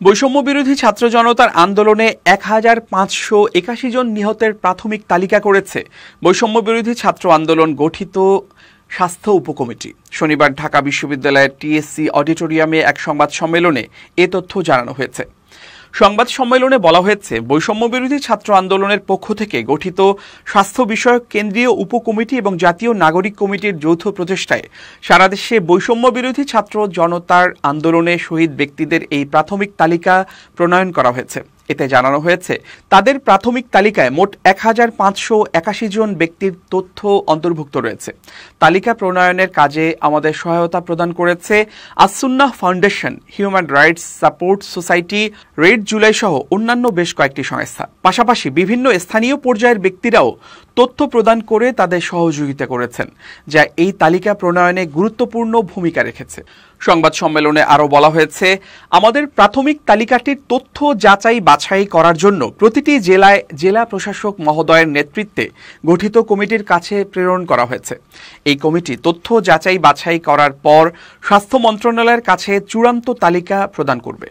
বৈষম্য বিরোধী ছাত্র জনতার আন্দোলনে ১,৫৮১ জন নিহতের প্রাথমিক তালিকা করেছে বৈষম্য বিরোধী ছাত্র আন্দোলন গঠিত স্বাস্থ্য উপকমিটি। শনিবার ঢাকা বিশ্ববিদ্যালয়ের টিএসসি অডিটোরিয়ামে এক সংবাদ সম্মেলনে এ তথ্য জানানো হয়েছে। সংবাদ সম্মেলনে বলা হয়েছে, বৈষম্য বিরোধী ছাত্র আন্দোলনের পক্ষ থেকে গঠিত স্বাস্থ্য বিষয়ক কেন্দ্রীয় উপকমিটি এবং জাতীয় নাগরিক কমিটির যৌথ প্রচেষ্টায় সারা দেশে বৈষম্য বিরোধী ছাত্র জনতার আন্দোলনে শহীদ ব্যক্তিদের এই প্রাথমিক তালিকা প্রণয়ন করা হয়েছে। এতে জানানো হয়েছে, তাদের প্রাথমিক তালিকায় মোট ১,৫৮১ জন ব্যক্তির তথ্য অন্তর্ভুক্ত রয়েছে। তালিকা প্রণয়নের কাজে আমাদের সহায়তা প্রদান করেছে As-Sunnah foundation, human rights support society, red July সহ অন্যান্য বেশ কয়েকটি সংস্থা। পাশাপাশি বিভিন্ন স্থানীয় পর্যায়ের ব্যক্তিরাও তথ্য প্রদান করে তাদের সহযোগিতা করেছেন, যা এই তালিকা প্রণয়নে গুরুত্বপূর্ণ ভূমিকা রেখেছে। সংবাদ সম্মেলনে আরও বলা হয়েছে, আমাদের প্রাথমিক তালিকাটির তথ্য যাচাই বাছাই করার জন্য প্রতিটি জেলায় জেলা প্রশাসক মহোদয়ের নেতৃত্বে গঠিত কমিটির কাছে প্রেরণ করা হয়েছে। এই কমিটি তথ্য যাচাই বাছাই করার পর স্বাস্থ্য মন্ত্রণালয়ের কাছে চূড়ান্ত তালিকা প্রদান করবে।